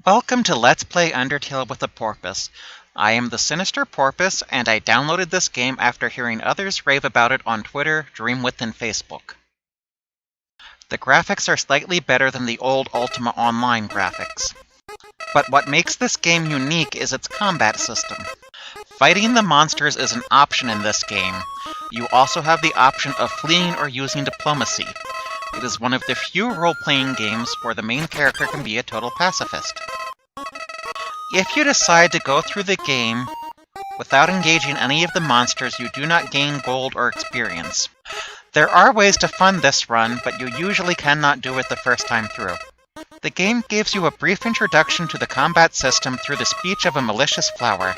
Welcome to Let's Play Undertale with a Porpoise. I am the Sinister Porpoise, and I downloaded this game after hearing others rave about it on Twitter, Dreamwidth, and Facebook. The graphics are slightly better than the old Ultima Online graphics. But what makes this game unique is its combat system. Fighting the monsters is an option in this game. You also have the option of fleeing or using diplomacy. It is one of the few role-playing games where the main character can be a total pacifist. If you decide to go through the game without engaging any of the monsters, you do not gain gold or experience. There are ways to fund this run, but you usually cannot do it the first time through. The game gives you a brief introduction to the combat system through the speech of a malicious flower.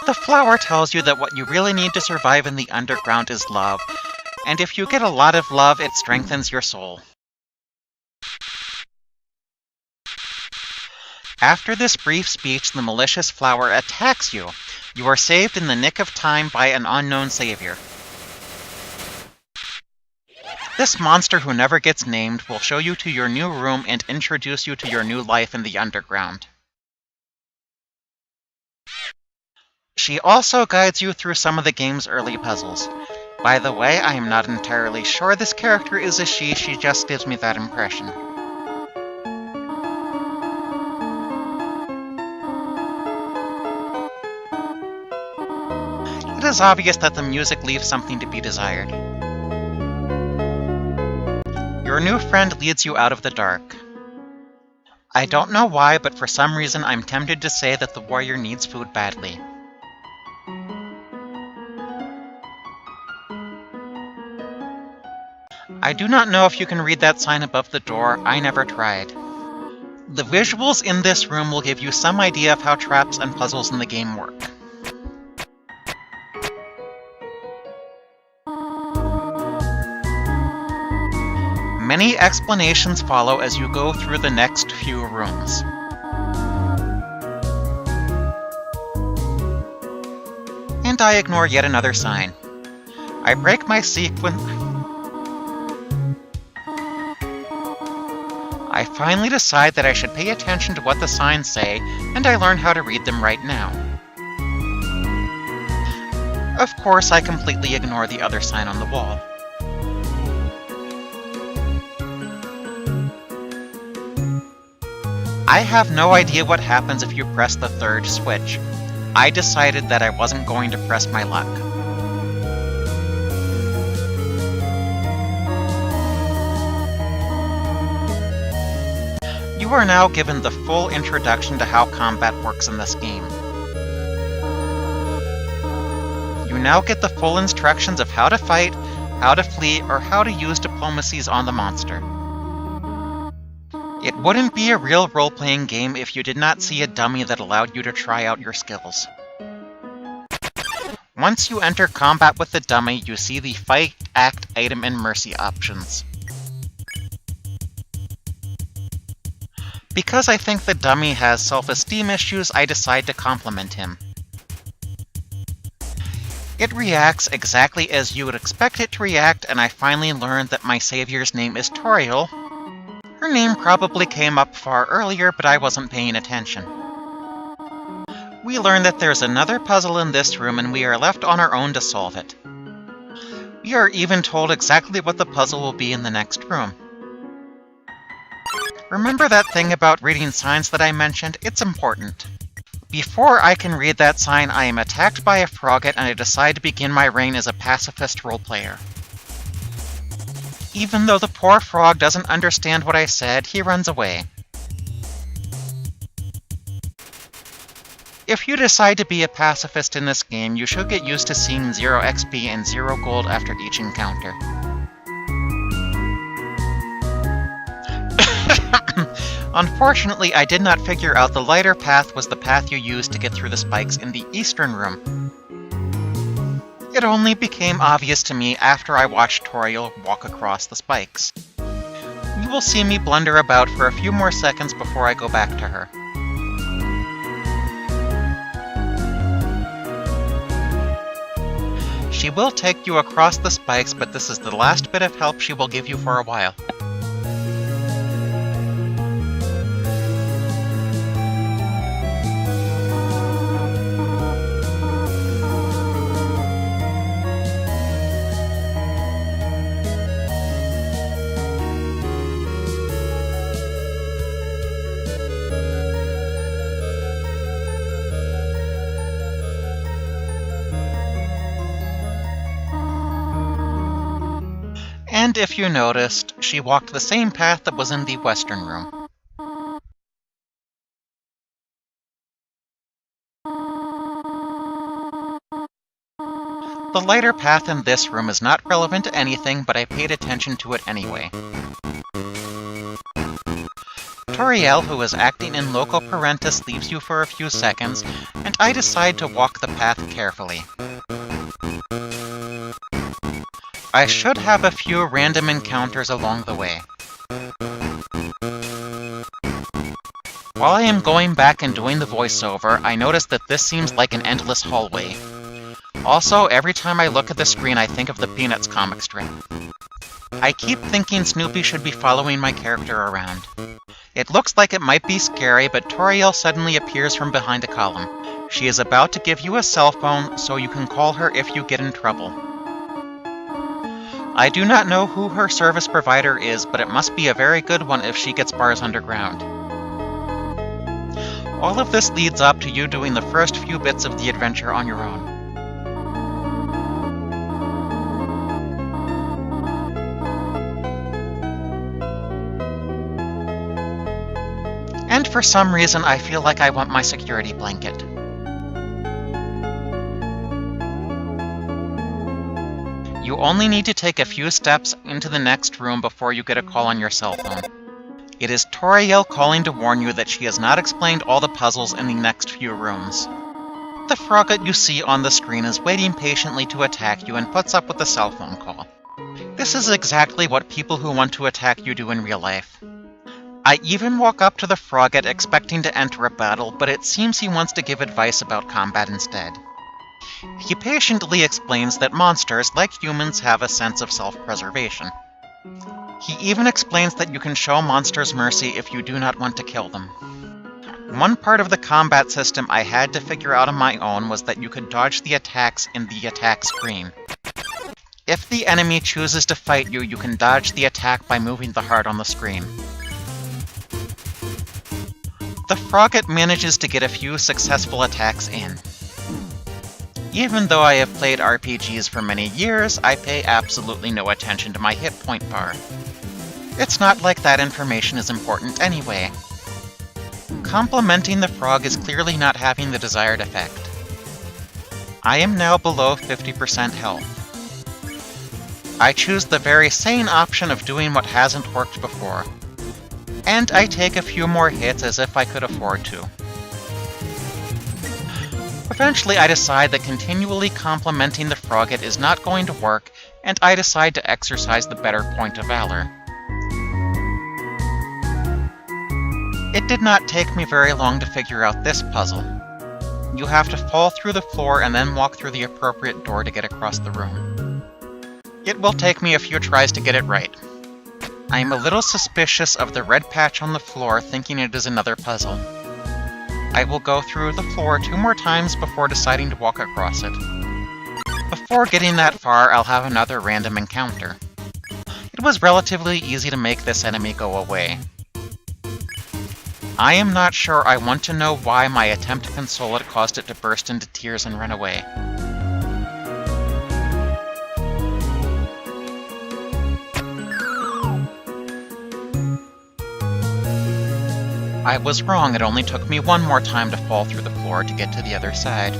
The flower tells you that what you really need to survive in the underground is love, and if you get a lot of love, it strengthens your soul. After this brief speech, the malicious flower attacks you. You are saved in the nick of time by an unknown savior. This monster, who never gets named, will show you to your new room and introduce you to your new life in the underground. She also guides you through some of the game's early puzzles. By the way, I am not entirely sure this character is a she just gives me that impression. It is obvious that the music leaves something to be desired. Your new friend leads you out of the dark. I don't know why, but for some reason I'm tempted to say that the warrior needs food badly. I do not know if you can read that sign above the door. I never tried. The visuals in this room will give you some idea of how traps and puzzles in the game work. Many explanations follow as you go through the next few rooms. And I ignore yet another sign. I break my sequence. I finally decide that I should pay attention to what the signs say, and I learn how to read them right now. Of course, I completely ignore the other sign on the wall. I have no idea what happens if you press the third switch. I decided that I wasn't going to press my luck. You are now given the full introduction to how combat works in this game. You now get the full instructions of how to fight, how to flee, or how to use diplomacies on the monster. It wouldn't be a real role-playing game if you did not see a dummy that allowed you to try out your skills. Once you enter combat with the dummy, you see the Fight, Act, Item, and Mercy options. Because I think the dummy has self-esteem issues, I decide to compliment him. It reacts exactly as you would expect it to react, and I finally learned that my savior's name is Toriel. Her name probably came up far earlier, but I wasn't paying attention. We learn that there's another puzzle in this room, and we are left on our own to solve it. We are even told exactly what the puzzle will be in the next room. Remember that thing about reading signs that I mentioned? It's important. Before I can read that sign, I am attacked by a frogget, and I decide to begin my reign as a pacifist role-player. Even though the poor frog doesn't understand what I said, he runs away. If you decide to be a pacifist in this game, you should get used to seeing 0 XP and 0 gold after each encounter. Unfortunately, I did not figure out the lighter path was the path you used to get through the spikes in the Eastern Room. It only became obvious to me after I watched Toriel walk across the spikes. You will see me blunder about for a few more seconds before I go back to her. She will take you across the spikes, but this is the last bit of help she will give you for a while. And if you noticed, she walked the same path that was in the western room. The lighter path in this room is not relevant to anything, but I paid attention to it anyway. Toriel, who is acting in loco parentis, leaves you for a few seconds, and I decide to walk the path carefully. I should have a few random encounters along the way. While I am going back and doing the voiceover, I notice that this seems like an endless hallway. Also, every time I look at the screen, I think of the Peanuts comic strip. I keep thinking Snoopy should be following my character around. It looks like it might be scary, but Toriel suddenly appears from behind a column. She is about to give you a cell phone, so you can call her if you get in trouble. I do not know who her service provider is, but it must be a very good one if she gets bars underground. All of this leads up to you doing the first few bits of the adventure on your own. And for some reason, I feel like I want my security blanket. You only need to take a few steps into the next room before you get a call on your cell phone. It is Toriel calling to warn you that she has not explained all the puzzles in the next few rooms. The frogget you see on the screen is waiting patiently to attack you and puts up with the cell phone call. This is exactly what people who want to attack you do in real life. I even walk up to the frogget expecting to enter a battle, but it seems he wants to give advice about combat instead. He patiently explains that monsters, like humans, have a sense of self-preservation. He even explains that you can show monsters mercy if you do not want to kill them. One part of the combat system I had to figure out on my own was that you could dodge the attacks in the attack screen. If the enemy chooses to fight you, you can dodge the attack by moving the heart on the screen. The frogget manages to get a few successful attacks in. Even though I have played RPGs for many years, I pay absolutely no attention to my hit point bar. It's not like that information is important anyway. Complimenting the frog is clearly not having the desired effect. I am now below 50% health. I choose the very sane option of doing what hasn't worked before. And I take a few more hits as if I could afford to. Eventually I decide that continually complimenting the frogget is not going to work, and I decide to exercise the better point of valor. It did not take me very long to figure out this puzzle. You have to fall through the floor and then walk through the appropriate door to get across the room. It will take me a few tries to get it right. I am a little suspicious of the red patch on the floor, thinking it is another puzzle. I will go through the floor 2 more times before deciding to walk across it. Before getting that far, I'll have another random encounter. It was relatively easy to make this enemy go away. I am not sure I want to know why my attempt to console it caused it to burst into tears and run away. I was wrong, it only took me 1 more time to fall through the floor to get to the other side.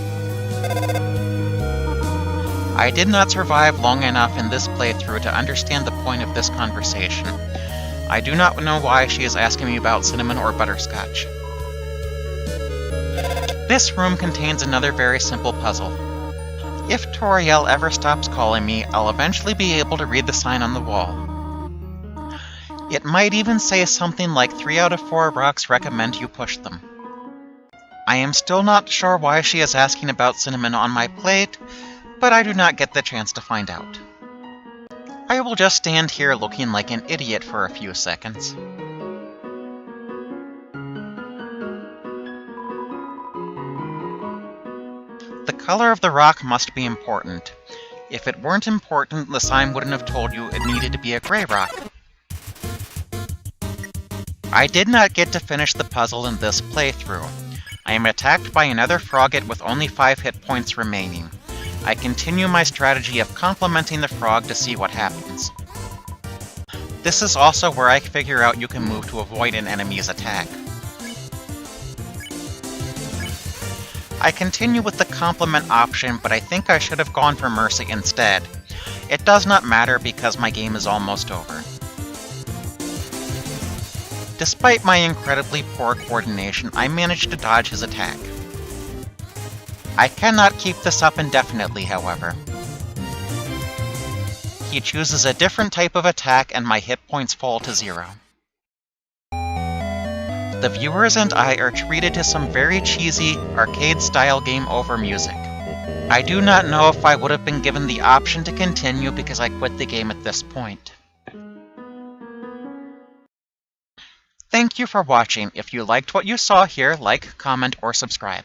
I did not survive long enough in this playthrough to understand the point of this conversation. I do not know why she is asking me about cinnamon or butterscotch. This room contains another very simple puzzle. If Toriel ever stops calling me, I'll eventually be able to read the sign on the wall. It might even say something like 3 out of 4 rocks recommend you push them. I am still not sure why she is asking about cinnamon on my plate, but I do not get the chance to find out. I will just stand here looking like an idiot for a few seconds. The color of the rock must be important. If it weren't important, the sign wouldn't have told you it needed to be a gray rock. I did not get to finish the puzzle in this playthrough. I am attacked by another frogget with only 5 hit points remaining. I continue my strategy of complimenting the frog to see what happens. This is also where I figure out you can move to avoid an enemy's attack. I continue with the compliment option, but I think I should have gone for mercy instead. It does not matter because my game is almost over. Despite my incredibly poor coordination, I managed to dodge his attack. I cannot keep this up indefinitely, however. He chooses a different type of attack and my hit points fall to 0. The viewers and I are treated to some very cheesy, arcade-style game over music. I do not know if I would have been given the option to continue because I quit the game at this point. Thank you for watching. If you liked what you saw here, like, comment, or subscribe.